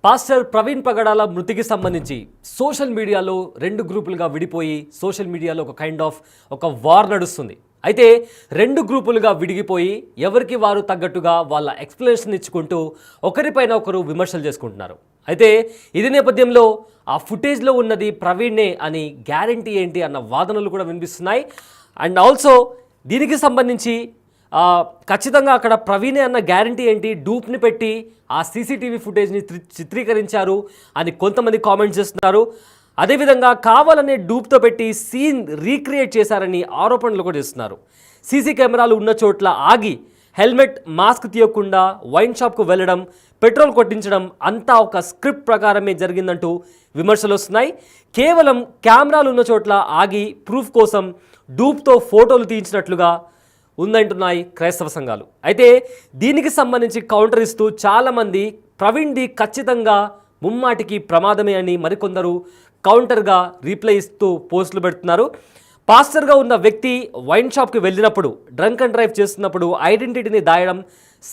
Pastor Praveen పగడాల మృతికి సంబంధించి social మీడియాలో రెండు గ్రూపులుగా విడిపోయి సోషల్ మీడియాలో ఒక కైండ్ ఆఫ్ ఒక వార్ నడుస్తుంది. అయితే రెండు గ్రూపులుగా విడిగిపోయి ఎవరికి వారు తగ్గట్టుగా వాళ్ళ ఎక్స్ప్లెనేషన్ ఇచ్చుకుంటూ ఒకరిపైన ఒకరు విమర్శలు చేసుకుంటున్నారు. అయితే ఇది నేపథ్యంలో ఆ ఫుటేజ్లో ఉన్నది ప్రవీణే అని గ్యారంటీ ఏంటి అన్న వాదనలు కూడా వినిపిస్తున్నాయి. అండ్ ఆల్సో దీనికి సంబంధించి ఖచ్చితంగా అక్కడ ప్రవీణే అన్న గ్యారంటీ ఏంటి, డూప్ని పెట్టి ఆ సీసీటీవీ ఫుటేజ్ని చిత్రీకరించారు అని కొంతమంది కామెంట్స్ చేస్తున్నారు. అదేవిధంగా కావాలనే డూప్తో పెట్టి సీన్ రీక్రియేట్ చేశారని ఆరోపణలు కూడా చేస్తున్నారు. సీసీ కెమెరాలు ఉన్న చోట్ల ఆగి హెల్మెట్ మాస్క్ తీయకుండా వైన్ షాప్కు వెళ్ళడం, పెట్రోల్ కొట్టించడం అంతా ఒక స్క్రిప్ట్ ప్రకారమే జరిగిందంటూ విమర్శలు వస్తున్నాయి. కేవలం కెమెరాలు ఉన్న చోట్ల ఆగి ప్రూఫ్ కోసం డూప్తో ఫోటోలు తీయించినట్లుగా ఉందంటున్నాయి క్రైస్తవ సంఘాలు. అయితే దీనికి సంబంధించి కౌంటర్ ఇస్తూ చాలామంది ప్రవీణ్ది ఖచ్చితంగా ముమ్మాటికి ప్రమాదమే అని మరికొందరు కౌంటర్గా రీప్లై ఇస్తూ పోస్టులు పెడుతున్నారు. పాస్టర్గా ఉన్న వ్యక్తి వైన్ షాప్కి వెళ్ళినప్పుడు డ్రంక్ అండ్ డ్రైవ్ చేస్తున్నప్పుడు ఐడెంటిటీని దాయడం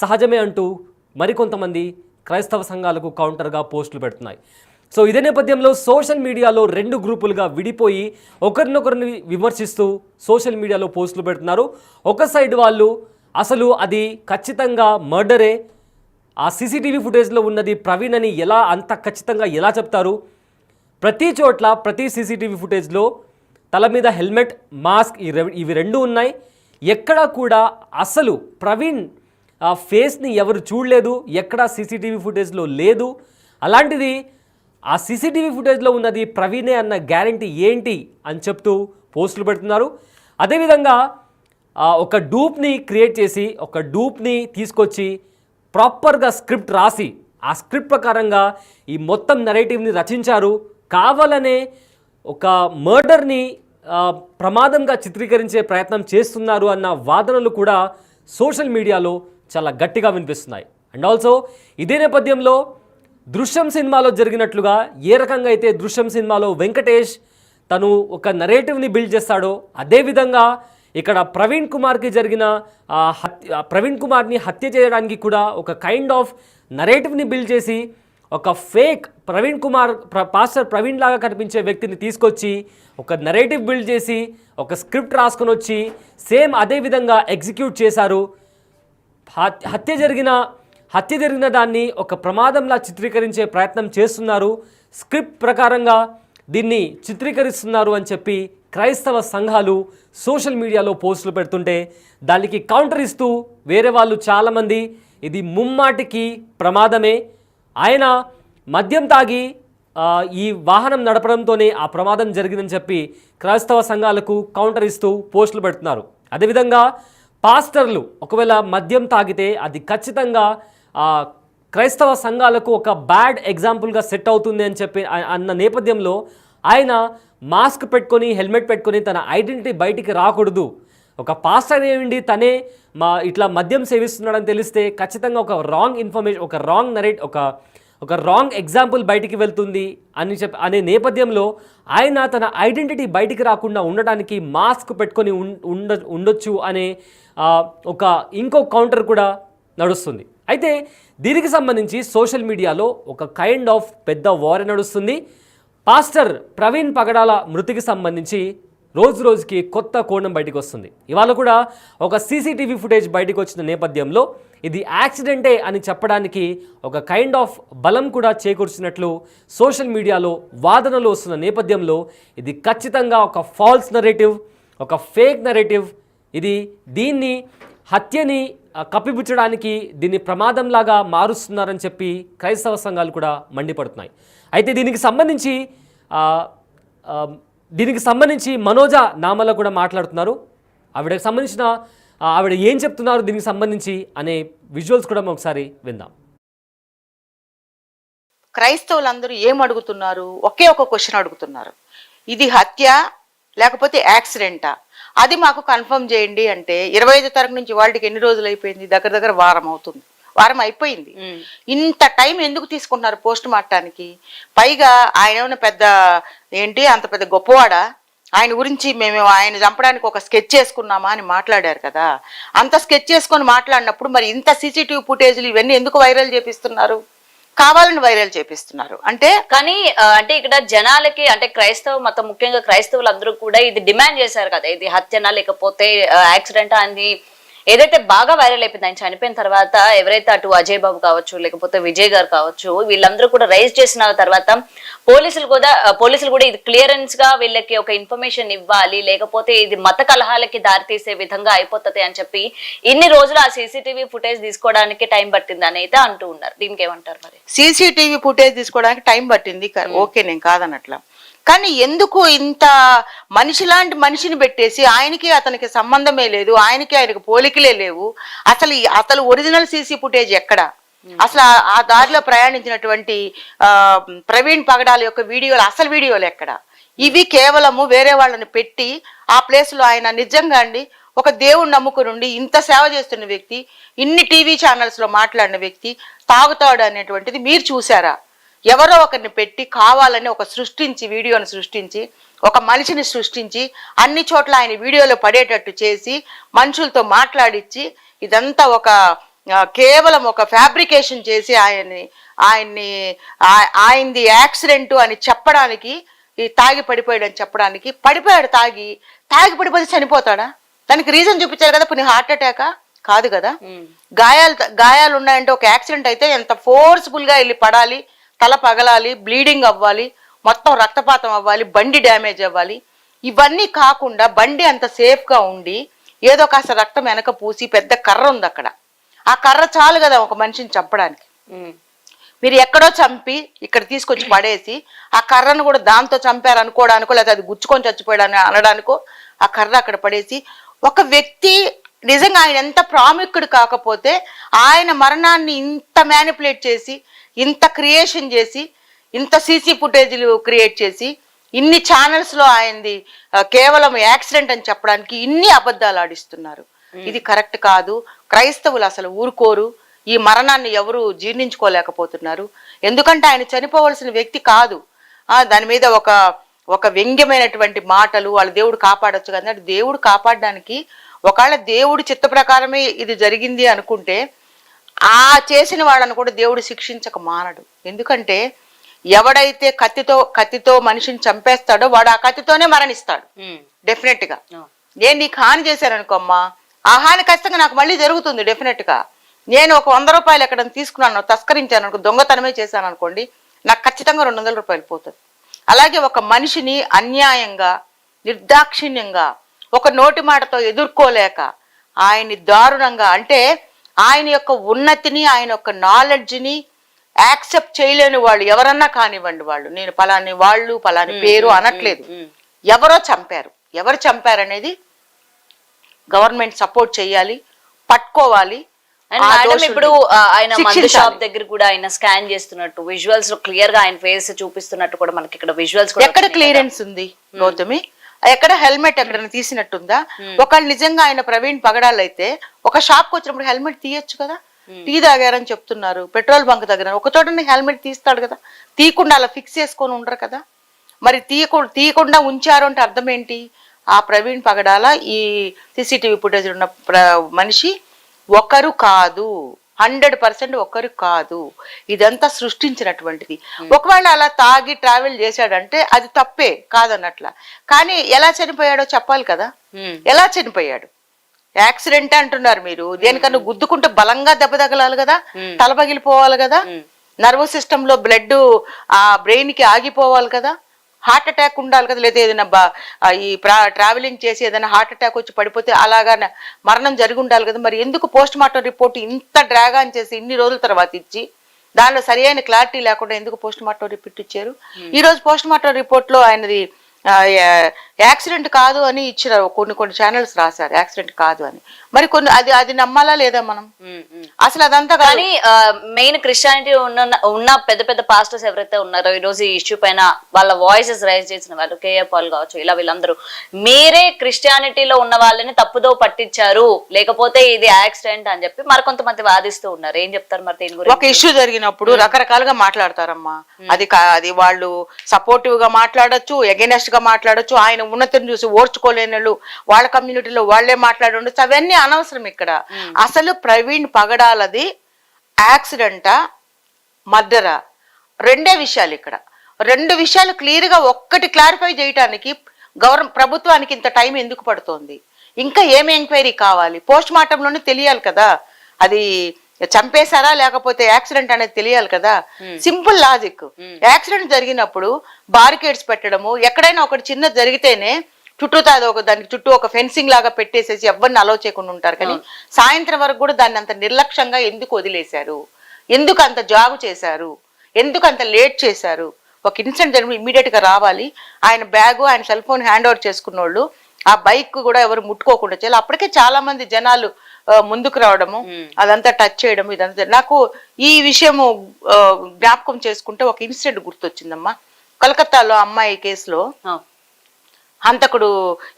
సహజమే అంటూ మరికొంతమంది క్రైస్తవ సంఘాలకు కౌంటర్గా పోస్టులు పెడుతున్నాయి. సో ఇదే నేపథ్యంలో సోషల్ మీడియాలో రెండు గ్రూపులుగా విడిపోయి ఒకరినొకరిని విమర్శిస్తూ సోషల్ మీడియాలో పోస్టులు పెడుతున్నారు. ఒక సైడ్ వాళ్ళు అసలు అది ఖచ్చితంగా మర్డరే, ఆ సీసీటీవీ ఫుటేజ్లో ఉన్నది ప్రవీణ్ అని ఎలా అంత ఖచ్చితంగా ఎలా చెప్తారు? ప్రతి చోట్ల ప్రతి సీసీటీవీ ఫుటేజ్లో తల మీద హెల్మెట్, మాస్క్ ఇవి రెండు ఉన్నాయి. ఎక్కడా కూడా అసలు ప్రవీణ్ ఆ ఫేస్ని ఎవరు చూడలేదు, ఎక్కడా సీసీటీవీ ఫుటేజ్లో లేదు. అలాంటిది ఆ సీసీటీవీ ఫుటేజ్లో ఉన్నది ప్రవీణే అన్న గ్యారంటీ ఏంటి అని చెప్తూ పోస్టులు పెడుతున్నారు. అదేవిధంగా ఒక డూప్ని క్రియేట్ చేసి ఒక డూప్ని తీసుకొచ్చి ప్రాపర్గా స్క్రిప్ట్ రాసి ఆ స్క్రిప్ట్ ప్రకారంగా ఈ మొత్తం నెరేటివ్ని రచించారు. కావాలనే ఒక మర్డర్ని ప్రమాదంగా చిత్రీకరించే ప్రయత్నం చేస్తున్నారు అన్న వాదనలు కూడా సోషల్ మీడియాలో చాలా గట్టిగా వినిపిస్తున్నాయి. అండ్ ఆల్సో ఇదే నేపథ్యంలో దృశ్యం సినిమాలో జరిగినట్లుగా ఏ రకంగా అయితే దృశ్యం సినిమాలో వెంకటేష్ తను ఒక నరేటివ్ని బిల్డ్ చేస్తాడో అదేవిధంగా ఇక్కడ ప్రవీణ్ కుమార్కి జరిగిన ప్రవీణ్ కుమార్ని హత్య చేయడానికి కూడా ఒక కైండ్ ఆఫ్ నరేటివ్ని బిల్డ్ చేసి ఒక ఫేక్ ప్రవీణ్ కుమార్ పాస్టర్ ప్రవీణ్ లాగా కనిపించే వ్యక్తిని తీసుకొచ్చి ఒక నరేటివ్ బిల్డ్ చేసి ఒక స్క్రిప్ట్ రాసుకొని వచ్చి సేమ్ అదేవిధంగా ఎగ్జిక్యూట్ చేశారు. హత్య జరిగిన దాన్ని ఒక ప్రమాదంలా చిత్రీకరించే ప్రయత్నం చేస్తున్నారు, స్క్రిప్ట్ ప్రకారంగా దీన్ని చిత్రీకరిస్తున్నారు అని చెప్పి క్రైస్తవ సంఘాలు సోషల్ మీడియాలో పోస్టులు పెడుతుంటే దానికి కౌంటర్ ఇస్తూ వేరే వాళ్ళు చాలామంది ఇది ముమ్మాటికి ప్రమాదమే, ఆయన మద్యం తాగి ఈ వాహనం నడపడంతోనే ఆ ప్రమాదం జరిగిందని చెప్పి క్రైస్తవ సంఘాలకు కౌంటర్ ఇస్తూ పోస్టులు పెడుతున్నారు. అదేవిధంగా పాస్టర్లు ఒకవేళ మద్యం తాగితే అది ఖచ్చితంగా క్రైస్తవ సంఘాలకు ఒక బ్యాడ్ ఎగ్జాంపుల్గా సెట్ అవుతుంది అని చెప్పి అన్న నేపథ్యంలో ఆయన మాస్క్ పెట్టుకొని హెల్మెట్ పెట్టుకొని తన ఐడెంటిటీ బయటికి రాకూడదు, ఒక పాస్టర్ ఏమిండి తనే ఇట్లా మద్యం సేవిస్తున్నాడని తెలిస్తే ఖచ్చితంగా ఒక రాంగ్ ఇన్ఫర్మేషన్ ఒక రాంగ్ ఎగ్జాంపుల్ బయటికి వెళ్తుంది అని అనే నేపథ్యంలో ఆయన తన ఐడెంటిటీ బయటికి రాకుండా ఉండటానికి మాస్క్ పెట్టుకొని ఉండొచ్చు అనే ఇంకో కౌంటర్ కూడా నడుస్తుంది. అయితే దీనికి సంబంధించి సోషల్ మీడియాలో ఒక కైండ్ ఆఫ్ పెద్ద వార్ నడుస్తుంది. పాస్టర్ ప్రవీణ్ పగడాల మృతికి సంబంధించి రోజుకి కొత్త కోణం బయటకు వస్తుంది. ఇవాళ కూడా ఒక సీసీటీవీ ఫుటేజ్ బయటకు వచ్చిన నేపథ్యంలో ఇది యాక్సిడెంటే అని చెప్పడానికి ఒక కైండ్ ఆఫ్ బలం కూడా చేకూర్చినట్లు సోషల్ మీడియాలో వాదనలు వస్తున్న నేపథ్యంలో ఇది ఖచ్చితంగా ఒక ఫాల్స్ నరేటివ్, ఒక ఫేక్ నరేటివ్. దీన్ని హత్యని కప్పిపుచ్చడానికి దీన్ని ప్రమాదంలాగా మారుస్తున్నారని చెప్పి క్రైస్తవ సంఘాలు కూడా మండిపడుతున్నాయి. అయితే దీనికి సంబంధించి మనోజ నామల కూడా మాట్లాడుతున్నారు. ఆవిడ ఏం చెప్తున్నారు దీనికి సంబంధించి అనే విజువల్స్ కూడా ఒకసారి విందాం. క్రైస్తవులందరూ ఏం అడుగుతున్నారు? ఒకే ఒక క్వశ్చన్ అడుగుతున్నారు, ఇది హత్య లేకపోతే యాక్సిడెంటా? అది మాకు కన్ఫర్మ్ చేయండి అంటే 25వ తారీఖు నుంచి వాళ్ళకి ఎన్ని రోజులు అయిపోయింది? దగ్గర వారం అయిపోయింది. ఇంత టైం ఎందుకు తీసుకుంటున్నారు పోస్ట్ మార్టానికి? పైగా ఆయన ఏమైనా అంత పెద్ద గొప్పవాడా? ఆయన గురించి మేము ఆయన చంపడానికి ఒక స్కెచ్ చేసుకున్నామా అని మాట్లాడారు కదా. అంత స్కెచ్ చేసుకొని మాట్లాడినప్పుడు మరి ఇంత సీసీటీవీ ఫుటేజ్లు ఇవన్నీ ఎందుకు వైరల్ చేపిస్తున్నారు? కావాలని వైరల్ చేపిస్తున్నారు. అంటే కానీ అంటే ఇక్కడ జనాలకి అంటే క్రైస్తవ మతం ముఖ్యంగా క్రైస్తవులు అందరూ కూడా ఇది డిమాండ్ చేశారు కదా, ఇది హత్యనా లేకపోతే యాక్సిడెంట్ అని ఏదైతే బాగా వైరల్ అయిపోయింది. ఆయన చనిపోయిన తర్వాత ఎవరైతే అటు అజయ్ బాబు కావచ్చు లేకపోతే విజయ్ గారు కావచ్చు వీళ్ళందరూ కూడా రైజ్ చేసిన తర్వాత పోలీసులు కూడా ఇది క్లియరెన్స్ గా వీళ్ళకి ఒక ఇన్ఫర్మేషన్ ఇవ్వాలి, లేకపోతే ఇది మత కలహాలకి దారితీసే విధంగా అయిపోతుంది అని చెప్పి ఇన్ని రోజులు ఆ సీసీటీవీ ఫుటేజ్ తీసుకోవడానికి టైం పట్టింది అని అయితే అంటూ ఉన్నారు. దీనికి ఏమంటారు మరి? సీసీటీవీ ఫుటేజ్ తీసుకోవడానికి టైం పట్టింది, ఓకే, నేను కాదనట్లా. కానీ ఎందుకు ఇంత మనిషి లాంటి మనిషిని పెట్టేసి ఆయనకి అతనికి సంబంధమే లేదు, ఆయనకి పోలికలే లేవు, అసలు ఒరిజినల్ సీసీ ఫుటేజ్ ఎక్కడ? అసలు ఆ దారిలో ప్రయాణించినటువంటి ప్రవీణ్ పగడాల యొక్క వీడియోలు, అసలు వీడియోలు ఎక్కడ? ఇవి కేవలము వేరే వాళ్ళని పెట్టి ఆ ప్లేస్ లో ఆయన నిజంగా అండి ఒక దేవుణ్ణి నమ్ముకుని ఇంత సేవ చేస్తున్న వ్యక్తి, ఇన్ని టీవీ ఛానల్స్ లో మాట్లాడిన వ్యక్తి తాగుతాడు అనేటువంటిది మీరు చూసారా? ఎవరో ఒకరిని పెట్టి కావాలని వీడియోని సృష్టించి ఒక మనిషిని సృష్టించి అన్ని చోట్ల ఆయన వీడియోలో పడేటట్టు చేసి మనుషులతో మాట్లాడించి ఇదంతా కేవలం ఒక ఫ్యాబ్రికేషన్ చేసి ఆయనది యాక్సిడెంట్ అని చెప్పడానికి, ఈ తాగి పడిపోయాడని చెప్పడానికి. పడిపోయాడు, తాగి పడిపోతే చనిపోతాడా? దానికి రీజన్ చూపించారు కదా, కొన్ని హార్ట్ అటాకా? కాదు కదా. గాయాలు ఉన్నాయంటే ఒక యాక్సిడెంట్ అయితే ఎంత ఫోర్స్ఫుల్ గా వెళ్ళి పడాలి, తల పగలాలి, బ్లీడింగ్ అవ్వాలి, మొత్తం రక్తపాతం అవ్వాలి, బండి డ్యామేజ్ అవ్వాలి. ఇవన్నీ కాకుండా బండి అంత సేఫ్ గా ఉండి ఏదో కాస్త రక్తం వెనక పూసి పెద్ద కర్ర ఉంది అక్కడ, ఆ కర్ర చాలు కదా ఒక మనిషిని చంపడానికి. మీరు ఎక్కడో చంపి ఇక్కడ తీసుకొచ్చి పడేసి ఆ కర్రను కూడా దాంతో చంపారు అనుకోవడానికో, లేకపోతే అది గుచ్చుకొని చచ్చిపోయాడని అనడానికో ఆ కర్ర అక్కడ పడేసి ఒక వ్యక్తి నిజంగా ఆయన ఎంత ప్రాముఖ్యుడు కాకపోతే ఆయన మరణాన్ని ఇంత మ్యానిపులేట్ చేసి, ఇంత క్రియేషన్ చేసి, ఇంత సీసీ ఫుటేజీలు క్రియేట్ చేసి, ఇన్ని ఛానల్స్ లో ఆయనది కేవలం యాక్సిడెంట్ అని చెప్పడానికి ఇన్ని అబద్ధాలు ఆడిస్తున్నారు. ఇది కరెక్ట్ కాదు. క్రైస్తవులు అసలు ఊరుకోరు. ఈ మరణాన్ని ఎవరు జీర్ణించుకోలేకపోతున్నారు. ఎందుకంటే ఆయన చనిపోవలసిన వ్యక్తి కాదు. దాని మీద ఒక వ్యంగ్యమైనటువంటి మాటలు, వాళ్ళ దేవుడు కాపాడొచ్చు కదా అంటే దేవుడు కాపాడడానికి ఒకవేళ దేవుడి చిత్త ప్రకారమే ఇది జరిగింది అనుకుంటే ఆ చేసిన వాళ్ళను కూడా దేవుడు శిక్షించక మానడు. ఎందుకంటే ఎవడైతే కత్తితో మనిషిని చంపేస్తాడో వాడు ఆ కత్తితోనే మరణిస్తాడు డెఫినెట్ గా. నేను నీకు హాని చేశాను అనుకోమ్మా, ఆ హాని ఖచ్చితంగా నాకు మళ్ళీ జరుగుతుంది డెఫినెట్ గా. నేను ఒక 100 రూపాయలు ఎక్కడ తీసుకున్నాను, తస్కరించాను అనుకో, దొంగతనమే చేశాను అనుకోండి, నాకు ఖచ్చితంగా 200 రూపాయలు పోతుంది. అలాగే ఒక మనిషిని అన్యాయంగా నిర్దాక్షిణ్యంగా ఒక నోటి మాటతో ఎదుర్కోలేక ఆయన్ని దారుణంగా, అంటే ఆయన యొక్క ఉన్నతిని, ఆయన యొక్క నాలెడ్జ్ని యాక్సెప్ట్ చేయలేని వాళ్ళు ఎవరన్నా కానివ్వండి, నేను పలాని పేరు అనట్లేదు, ఎవరో చంపారు, ఎవరు చంపారనేది గవర్నమెంట్ సపోర్ట్ చేయాలి, పట్టుకోవాలి. ఇప్పుడు ఆయన మందు షాప్ దగ్గర కూడా ఆయన స్కాన్ చేస్తున్నట్టు విజువల్స్ లో క్లియర్ గా ఆయన ఫేస్ చూపిస్తున్నట్టు కూడా మనకి ఇక్కడ విజువల్స్ ఎక్కడ క్లియరెన్స్ ఉంది గౌతమి? ఎక్కడ హెల్మెట్ ఎక్కడైనా తీసినట్టుందా? ఒకళ్ళు నిజంగా ఆయన ప్రవీణ్ పగడాలు అయితే ఒక షాప్ కు వచ్చినప్పుడు హెల్మెట్ తీయొచ్చు కదా. టీ తాగారని చెప్తున్నారు, పెట్రోల్ బంక్ దగ్గర ఒక చోట హెల్మెట్ తీస్తాడు కదా, తీయకుండా అలా ఫిక్స్ చేసుకొని ఉండరు కదా. మరి తీయకుండా ఉంచారు అంటే అర్థం ఏంటి? ఆ ప్రవీణ్ పగడాల ఈ సీసీటీవీ ఫుటేజ్ ఉన్న మనిషి ఒకరు కాదు, 100% ఒకరు కాదు, ఇదంతా సృష్టించినటువంటిది. ఒకవేళ అలా తాగి ట్రావెల్ చేశాడంటే అది తప్పే కాదన్నట్ల. కానీ ఎలా చనిపోయాడో చెప్పాలి కదా. ఎలా చనిపోయాడు? యాక్సిడెంట్ అంటున్నారు మీరు, దేనికన్నా గుద్దుకుంటే బలంగా దెబ్బ తగలాలి కదా, తల పగిలిపోవాలి కదా, నర్వస్ సిస్టమ్ లో బ్లడ్ ఆ బ్రెయిన్ కి ఆగిపోవాలి కదా, హార్ట్ అటాక్ ఉండాలి కదా, లేదా ఏదైనా ఈ ట్రావెలింగ్ చేసి ఏదైనా హార్ట్ అటాక్ వచ్చి పడిపోతే అలాగా మరణం జరిగి ఉండాలి కదా. మరి ఎందుకు పోస్ట్ మార్టం రిపోర్ట్ ఇంత డ్రాగ్ ఆన్ చేసి ఇన్ని రోజుల తర్వాత ఇచ్చి దానిలో సరైన క్లారిటీ లేకుండా ఎందుకు పోస్ట్ మార్టం రిపోర్ట్ ఇచ్చారు? ఈ రోజు పోస్ట్ మార్టం రిపోర్ట్ లో ఆయనది యాక్సిడెంట్ కాదు అని ఇచ్చిన కొన్ని ఛానల్స్ రాశారు యాక్సిడెంట్ కాదు అని. మరి కొన్ని అది నమ్మాలా లేదా మనం? అసలు అదంతా కానీ మెయిన్ క్రిస్టియానిటీ ఉన్న పెద్ద పెద్ద పాస్టర్స్ ఎవరైతే ఉన్నారో ఈ రోజు ఈ ఇష్యూ పైన వాళ్ళ వాయిసెస్ రైజ్ చేసిన వాళ్ళు, కేఏ పాల్ కావచ్చు, ఇలా వీళ్ళందరూ మీరే క్రిస్టియానిటీలో ఉన్న వాళ్ళని తప్పుదో పట్టించారు, లేకపోతే ఇది యాక్సిడెంట్ అని చెప్పి మరి కొంతమంది వాదిస్తూ ఉన్నారు. ఏం చెప్తారు మరి దీని గురించి? ఒక ఇష్యూ జరిగినప్పుడు రకరకాలుగా మాట్లాడతారమ్మా. అది వాళ్ళు సపోర్టివ్ గా మాట్లాడొచ్చు, ఎగెనెస్ట్ గా మాట్లాడొచ్చు, ఆయన ఉన్నతిని చూసి ఓర్చుకోలేని వాళ్ళు వాళ్ళ కమ్యూనిటీలో వాళ్లే మాట్లాడి ఉండొచ్చు. అవన్నీ అనవసరం ఇక్కడ. అసలు ప్రవీణ్ పగడాలది యాక్సిడెంటా మర్డరా? రెండే విషయాలు ఇక్కడ. రెండు విషయాలు క్లియర్గా ఒక్కటి క్లారిఫై చేయడానికి ప్రభుత్వానికి ఇంత టైం ఎందుకు పడుతోంది? ఇంకా ఏమి ఎంక్వైరీ కావాలి? పోస్ట్ మార్టంలోనే తెలియాలి కదా అది చంపేశారా లేకపోతే యాక్సిడెంట్ అనేది తెలియాలి కదా. Simple logic. యాక్సిడెంట్ జరిగినప్పుడు బారికేడ్స్ పెట్టడము, ఎక్కడైనా ఒకటి చిన్న జరిగితేనే చుట్టూతా దానికి చుట్టూ ఒక ఫెన్సింగ్ లాగా పెట్టేసేసి ఎవరిని అలౌ చేయకుండా ఉంటారు. కానీ సాయంత్రం వరకు కూడా దాన్ని అంత నిర్లక్ష్యంగా ఎందుకు వదిలేశారు? ఎందుకు అంత జాగు చేశారు? ఎందుకు అంత లేట్ చేశారు? ఒక ఇన్సిడెంట్ జరిగి ఇమీడియట్ గా రావాలి. ఆయన బ్యాగు, ఆయన సెల్ ఫోన్ హ్యాండ్ ఓవర్ చేసుకున్న వాళ్ళు ఆ బైక్ కూడా ఎవరు ముట్టుకోకుండా చేయాలి. అప్పటికే చాలా మంది జనాలు ముందుకు రావడము, అదంతా టచ్ చేయడం, ఇదంతా. నాకు ఈ విషయము జ్ఞాపకం చేసుకుంటే ఒక ఇన్సిడెంట్ గుర్తొచ్చిందమ్మా. కలకత్తాలో అమ్మాయి కేసులో హంతకుడు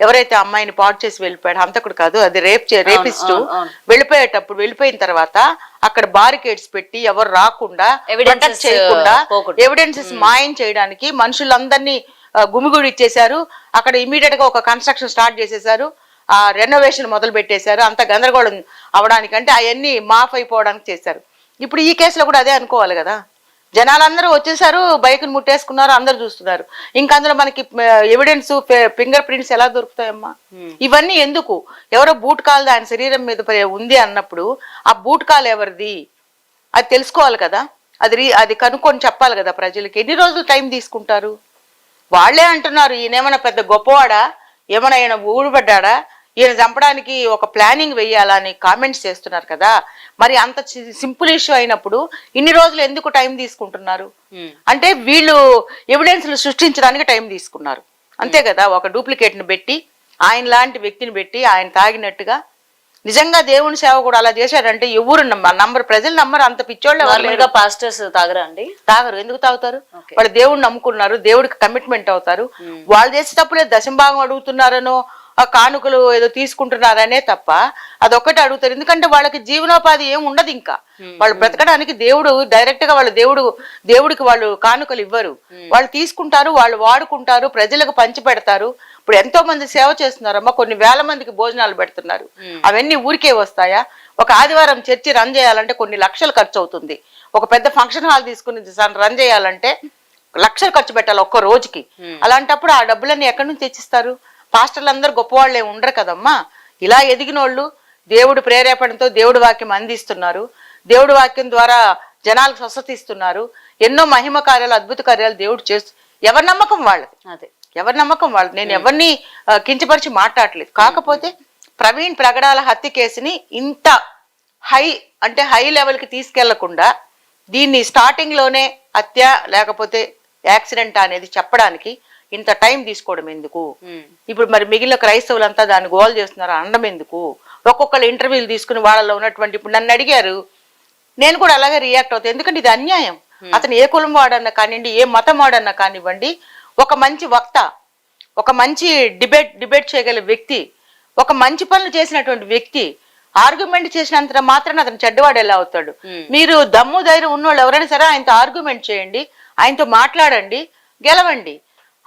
ఎవరైతే అమ్మాయిని పాడు చేసి వెళ్ళిపోయాడు, హంతకుడు కాదు అది రేపిస్ట్, వెళ్ళిపోయిన తర్వాత అక్కడ బారికేడ్స్ పెట్టి ఎవరు రాకుండా ప్రొటెక్ట్ చేయకుండా ఎవిడెన్సెస్ మాయం చేయడానికి మనుషులందరినీ గుమిగుడి ఇచ్చేశారు. అక్కడ ఇమీడియట్ గా ఒక కన్స్ట్రక్షన్ స్టార్ట్ చేసేసారు, ఆ రెనోవేషన్ మొదలు పెట్టేశారు. అంత గందరగోళం అవడానికంటే అవన్నీ మాఫ్ అయిపోవడానికి చేశారు. ఇప్పుడు ఈ కేసులో కూడా అదే అనుకోవాలి కదా. జనాలందరూ వచ్చేసారు, బైక్ను ముట్టేసుకున్నారు, అందరు చూస్తున్నారు. ఇంకా అందులో మనకి ఎవిడెన్స్ ఫింగర్ ప్రింట్స్ ఎలా దొరుకుతాయమ్మా? ఇవన్నీ ఎందుకు? ఎవరో బూట్ కాల్ ఆయన శరీరం మీద ఉంది అన్నప్పుడు ఆ బూట్ కాల్ ఎవరిది అది తెలుసుకోవాలి కదా. అది కనుక్కొని చెప్పాలి కదా ప్రజలకి. ఎన్ని రోజులు టైం తీసుకుంటారు? వాళ్లే అంటున్నారు ఈయనేమైనా పెద్ద గొప్పవాడా, ఏమైనా ఈయన ఊడిపడ్డా, ఈయన చంపడానికి ఒక ప్లానింగ్ వెయ్యాలా అని కామెంట్స్ చేస్తున్నారు కదా. మరి అంత సింపుల్ ఇష్యూ అయినప్పుడు ఇన్ని రోజులు ఎందుకు టైం తీసుకుంటున్నారు? అంటే వీళ్ళు ఎవిడెన్స్లు సృష్టించడానికి టైం తీసుకున్నారు అంతే కదా. ఒక డూప్లికేట్ ని పెట్టి, ఆయన లాంటి వ్యక్తిని పెట్టి, ఆయన తాగినట్టుగా. నిజంగా దేవుని సేవ కూడా అలా చేశాడంటే ఎవరు నంబర్, ప్రజలు నంబర్. అంత పిచ్చోళ్ళు పాస్టర్స్ తాగరా అండి? తాగరు. ఎందుకు తాగుతారు? వాళ్ళు దేవుడిని నమ్ముకున్నారు, దేవుడికి కమిట్మెంట్ అవుతారు. వాళ్ళు చేసే తప్పులే దశంభాగం అడుగుతున్నారనో ఆ కానుకలు ఏదో తీసుకుంటున్నారనే తప్ప అదొక్కటి అడుగుతారు. ఎందుకంటే వాళ్ళకి జీవనోపాధి ఏం ఉండదు. ఇంకా వాళ్ళు బ్రతకడానికి దేవుడు డైరెక్ట్ గా దేవుడికి వాళ్ళు కానుకలు ఇవ్వరు. వాళ్ళు తీసుకుంటారు, వాళ్ళు వాడుకుంటారు, ప్రజలకు పంచి పెడతారు. ఇప్పుడు ఎంతో మంది సేవ చేస్తున్నారమ్మా, కొన్ని వేల మందికి భోజనాలు పెడుతున్నారు. అవన్నీ ఊరికే వస్తాయా? ఒక ఆదివారం చర్చి రన్ చేయాలంటే కొన్ని లక్షలు ఖర్చు అవుతుంది. ఒక పెద్ద ఫంక్షన్ హాల్ తీసుకుని రన్ చేయాలంటే లక్షలు ఖర్చు పెట్టాలి ఒక్క రోజుకి. అలాంటప్పుడు ఆ డబ్బులన్నీ ఎక్కడి నుంచి తెచ్చిస్తారు? పాస్టర్లు అందరూ గొప్పవాళ్ళే ఉండరు కదమ్మా. ఇలా ఎదిగిన వాళ్ళు దేవుడి ప్రేరేపణతో దేవుడి వాక్యం అందిస్తున్నారు, దేవుడి వాక్యం ద్వారా జనాలకు స్వస్థత ఇస్తున్నారు. ఎన్నో మహిమ కార్యాలు, అద్భుత కార్యాలు దేవుడు చేస్తూ. ఎవరి నమ్మకం వాళ్ళది, అదే ఎవరి నమ్మకం వాళ్ళది. నేను ఎవరిని కించపరిచి మాట్లాడలేదు. కాకపోతే ప్రవీణ్ ప్రగడాల హత్య కేసుని ఇంత హై లెవెల్ కి తీసుకెళ్లకుండా దీన్ని స్టార్టింగ్ లోనే హత్య లేకపోతే యాక్సిడెంట్ అనేది చెప్పడానికి ఇంత టైం తీసుకోవడం ఎందుకు? ఇప్పుడు మరి మిగిలిన క్రైస్తవులంతా దాన్ని గోల్ చేస్తున్నారు అనడం ఎందుకు? ఒక్కొక్కరు ఇంటర్వ్యూలు తీసుకుని వాళ్ళలో ఉన్నటువంటి, ఇప్పుడు నన్ను అడిగారు, నేను కూడా అలాగే రియాక్ట్ అవుతాను. ఎందుకంటే ఇది అన్యాయం. అతను ఏ కులం వాడన్నా కానివ్వండి, ఏ మతం వాడన్నా కానివ్వండి, ఒక మంచి వక్త, ఒక మంచి డిబేట్ చేయగల వ్యక్తి, ఒక మంచి పనులు చేసినటువంటి వ్యక్తి ఆర్గ్యుమెంట్ చేసినంత మాత్రాన అతను చెడ్డవాడు ఎలా అవుతాడు? మీరు దమ్ము ధైర్యం ఉన్నవాళ్ళు ఎవరైనా సరే ఆయనతో ఆర్గ్యుమెంట్ చేయండి, ఆయనతో మాట్లాడండి, గెలవండి.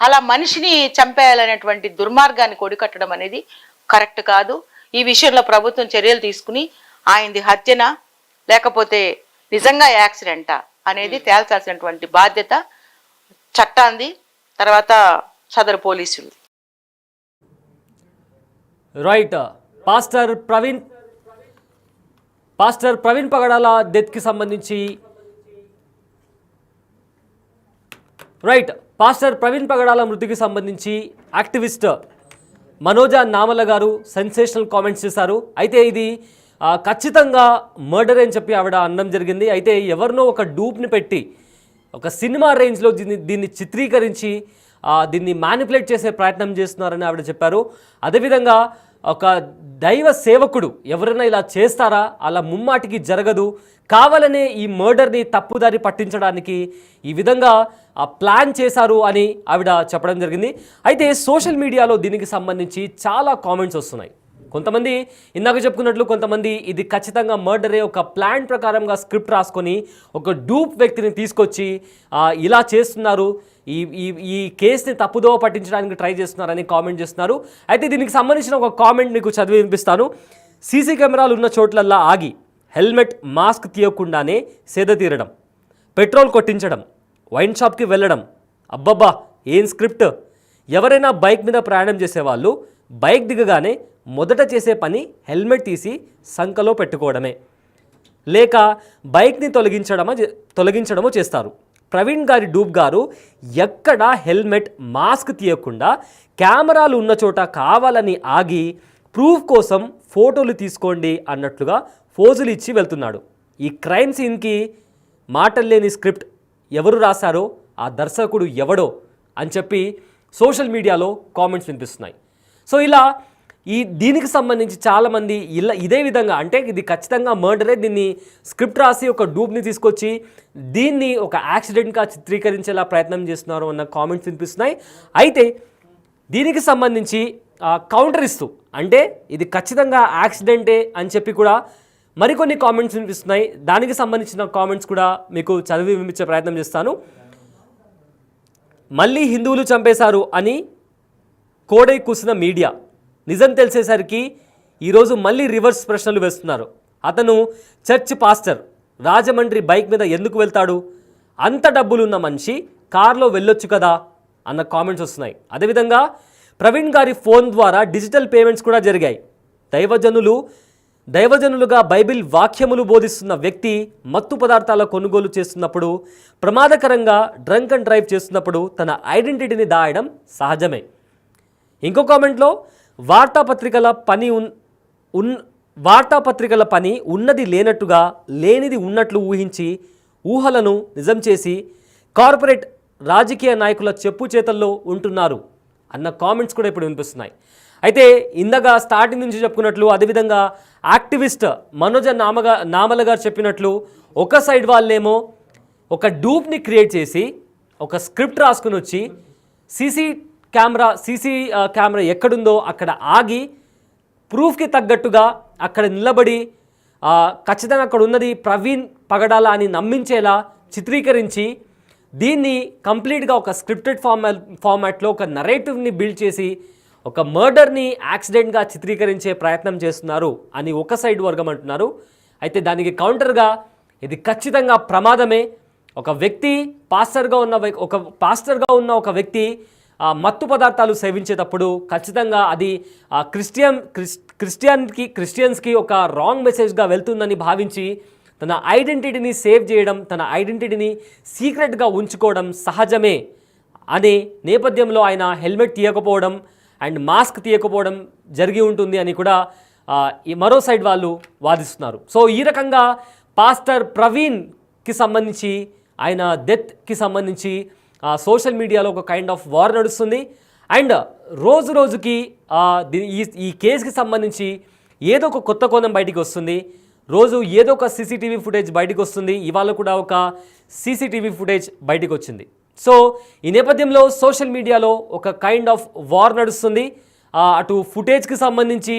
అలా మనిషిని చంపేయాలనేటువంటి దుర్మార్గాన్ని కొడికట్టడం అనేది కరెక్ట్ కాదు. ఈ విషయంలో ప్రభుత్వం చర్యలు తీసుకుని ఆయనది హత్యనా లేకపోతే నిజంగా యాక్సిడెంటా అనేది తేల్చాల్సినటువంటి బాధ్యత చట్టాంది, తర్వాత సదరు పోలీసులు. రైట్. పాస్టర్ ప్రవీణ్ పగడాల డెత్కి సంబంధించి పాస్టర్ ప్రవీణ్ పగడాల మృతికి సంబంధించి యాక్టివిస్ట్ మనోజా నామల గారు సెన్సేషనల్ కామెంట్స్ చేశారు. అయితే ఇది ఖచ్చితంగా మర్డర్ అని చెప్పి ఆవిడ అనడం జరిగింది. అయితే ఎవరినో ఒక డూప్ని పెట్టి ఒక సినిమా రేంజ్లో దీన్ని చిత్రీకరించి దీన్ని మ్యానిపులేట్ చేసే ప్రయత్నం చేస్తున్నారని ఆవిడ చెప్పారు. అదేవిధంగా ఒక దైవ సేవకుడు ఎవరైనా ఇలా చేస్తారా? అలా ముమ్మాటికి జరగదు. కావాలనే ఈ మర్డర్ని తప్పుదారి పట్టించడానికి ఈ విధంగా ప్లాన్ చేశారు అని ఆవిడ చెప్పడం జరిగింది. అయితే సోషల్ మీడియాలో దీనికి సంబంధించి చాలా కామెంట్స్ వస్తున్నాయి. కొంతమంది ఇందాక చెప్పుకున్నట్లు కొంతమంది ఇది ఖచ్చితంగా మర్డరే, ఒక ప్లాన్ ప్రకారంగా స్క్రిప్ట్ రాసుకొని ఒక డూప్ వ్యక్తిని తీసుకొచ్చి ఇలా చేస్తున్నారు, ఈ కేసుని తప్పుదోవ పట్టించడానికి ట్రై చేస్తున్నారని కామెంట్ చేస్తున్నారు. అయితే దీనికి సంబంధించిన ఒక కామెంట్ మీకు చదివి వినిపిస్తాను. సీసీ కెమెరాలు ఉన్న చోట్లల్లా ఆగి హెల్మెట్ మాస్క్ తీయకుండానే సేద తీరడం, పెట్రోల్ కొట్టించడం, వైన్ షాప్కి వెళ్ళడం. అబ్బబ్బా ఏం స్క్రిప్ట్! ఎవరైనా బైక్ మీద ప్రయాణం చేసేవాళ్ళు బైక్ దిగగానే మొదట చేసే పని హెల్మెట్ తీసి సంకలో పెట్టుకోవడమే, లేక బైక్ని తొలగించడమో చేస్తారు. ప్రవీణ్ గారి డూబ్ గారు ఎక్కడా హెల్మెట్, మాస్క్ తీయకుండా కెమెరాలు ఉన్న చోట కావాలని ఆగి ప్రూఫ్ కోసం ఫోటోలు తీసుకోండి అన్నట్లుగా ఫోజులు ఇచ్చి వెళ్తున్నాడు. ఈ క్రైమ్ సీన్కి మాటలు లేని స్క్రిప్ట్ ఎవరు రాశారో, ఆ దర్శకుడు ఎవడో అని చెప్పి సోషల్ మీడియాలో కామెంట్స్ వినిపిస్తున్నాయి. సో ఇలా దీనికి సంబంధించి చాలామంది ఇదే విధంగా, అంటే ఇది ఖచ్చితంగా మర్డరే, దీన్ని స్క్రిప్ట్ రాసి ఒక డూబ్ని తీసుకొచ్చి దీన్ని ఒక యాక్సిడెంట్గా చిత్రీకరించేలా ప్రయత్నం చేస్తున్నారు అన్న కామెంట్స్ వినిపిస్తున్నాయి. అయితే దీనికి సంబంధించి కౌంటర్ ఇస్తూ, అంటే ఇది ఖచ్చితంగా యాక్సిడెంటే అని చెప్పి కూడా మరికొన్ని కామెంట్స్ వినిపిస్తున్నాయి. దానికి సంబంధించిన కామెంట్స్ కూడా మీకు చదివి వినిపించే ప్రయత్నం చేస్తాను. మళ్ళీ హిందువులు చంపేశారు అని కోడై కూసిన మీడియా, నిజం తెలిసేసరికి ఈరోజు మళ్ళీ రివర్స్ ప్రశ్నలు వేస్తున్నారు. అతను చర్చ్ పాస్టర్, రాజమండ్రి బైక్ మీద ఎందుకు వెళ్తాడు? అంత డబ్బులున్న మనిషి కార్లో వెళ్ళొచ్చు కదా అన్న కామెంట్స్ వస్తున్నాయి. అదేవిధంగా ప్రవీణ్ గారి ఫోన్ ద్వారా డిజిటల్ పేమెంట్స్ కూడా జరిగాయి. దైవజనులుగా బైబిల్ వాక్యములు బోధిస్తున్న వ్యక్తి మత్తు పదార్థాల కొనుగోలు చేస్తున్నప్పుడు, ప్రమాదకరంగా డ్రంక్ అండ్ డ్రైవ్ చేస్తున్నప్పుడు తన ఐడెంటిటీని దాయడం సహజమే. ఇంకో కామెంట్లో వార్తాపత్రికల పని ఉన్నది లేనట్టుగా, లేనిది ఉన్నట్లు ఊహించి ఊహలను నిజం చేసి కార్పొరేట్ రాజకీయ నాయకుల చెప్పు చేతల్లో ఉంటున్నారు అన్న కామెంట్స్ కూడా ఇప్పుడు వినిపిస్తున్నాయి. అయితే ఇందాక స్టార్టింగ్ నుంచి చెప్పుకున్నట్లు, అదేవిధంగా యాక్టివిస్ట్ మనోజ నామల గారు చెప్పినట్లు, ఒక సైడ్ వాళ్ళేమో ఒక డూప్ని క్రియేట్ చేసి ఒక స్క్రిప్ట్ రాసుకుని వచ్చి సీసీ కెమెరా ఎక్కడుందో అక్కడ ఆగి ప్రూఫ్కి తగ్గట్టుగా అక్కడ నిలబడి ఖచ్చితంగా అక్కడ ఉన్నది ప్రవీణ్ పగడాల అని నమ్మించేలా చిత్రీకరించి దీన్ని కంప్లీట్గా ఒక స్క్రిప్టెడ్ ఫార్మాట్లో ఒక నరేటివ్ని బిల్డ్ చేసి ఒక మర్డర్ని యాక్సిడెంట్గా చిత్రీకరించే ప్రయత్నం చేస్తున్నారు అని ఒక సైడ్ వర్గం అంటున్నారు. అయితే దానికి కౌంటర్గా ఇది ఖచ్చితంగా ప్రమాదమే. ఒక వ్యక్తి పాస్టర్గా ఉన్న ఒక వ్యక్తి మత్తు పదార్థాలు సేవించేటప్పుడు ఖచ్చితంగా అది క్రిస్టియన్స్కి ఒక రాంగ్ మెసేజ్గా వెళ్తుందని భావించి తన ఐడెంటిటీని సేవ్ చేయడం, తన ఐడెంటిటీని సీక్రెట్గా ఉంచుకోవడం సహజమే అనే నేపథ్యంలో ఆయన హెల్మెట్ తీయకపోవడం అండ్ మాస్క్ తీయకపోవడం జరిగి ఉంటుంది అని కూడా మరో సైడ్ వాళ్ళు వాదిస్తున్నారు. సో ఈ రకంగా పాస్టర్ ప్రవీణ్కి సంబంధించి, ఆయన డెత్కి సంబంధించి సోషల్ మీడియాలో ఒక కైండ్ ఆఫ్ వార్ నడుస్తుంది. అండ్ రోజుకి ఈ కేసుకి సంబంధించి ఏదో ఒక కొత్త కోణం బయటికి వస్తుంది. రోజు ఏదో ఒక సీసీటీవీ ఫుటేజ్ బయటకు వస్తుంది. ఇవాళ కూడా ఒక సీసీటీవీ ఫుటేజ్ బయటకు వచ్చింది. సో ఈ నేపథ్యంలో సోషల్ మీడియాలో ఒక కైండ్ ఆఫ్ వార్ నడుస్తుంది. అటు ఫుటేజ్కి సంబంధించి,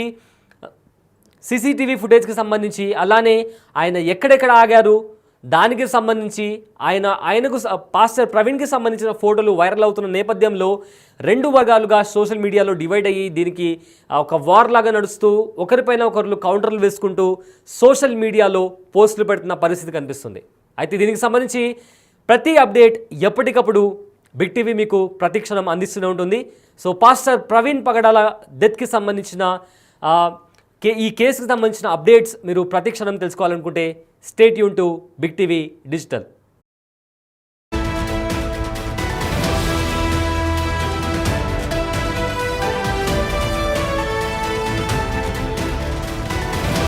సీసీటీవీ ఫుటేజ్కి సంబంధించి, అలానే ఆయన ఎక్కడెక్కడ ఆగారు దానికి సంబంధించి, ఆయనకు పాస్టర్ ప్రవీణ్కి సంబంధించిన ఫోటోలు వైరల్ అవుతున్న నేపథ్యంలో రెండు వర్గాలుగా సోషల్ మీడియాలో డివైడ్ అయ్యి దీనికి ఒక వార్ లాగా నడుస్తూ ఒకరిపైన ఒకరు కౌంటర్లు వేసుకుంటూ సోషల్ మీడియాలో పోస్టులు పెడుతున్న పరిస్థితి కనిపిస్తుంది. అయితే దీనికి సంబంధించి ప్రతి అప్డేట్ ఎప్పటికప్పుడు బిగ్ టీవీ మీకు ప్రతిక్షణం అందిస్తూనే ఉంటుంది. సో పాస్టర్ ప్రవీణ్ పగడాల డెత్కి సంబంధించిన ఈ కేసుకి సంబంధించిన అప్డేట్స్ మీరు ప్రతిక్షణం తెలుసుకోవాలనుకుంటే stay tune to big TV digital.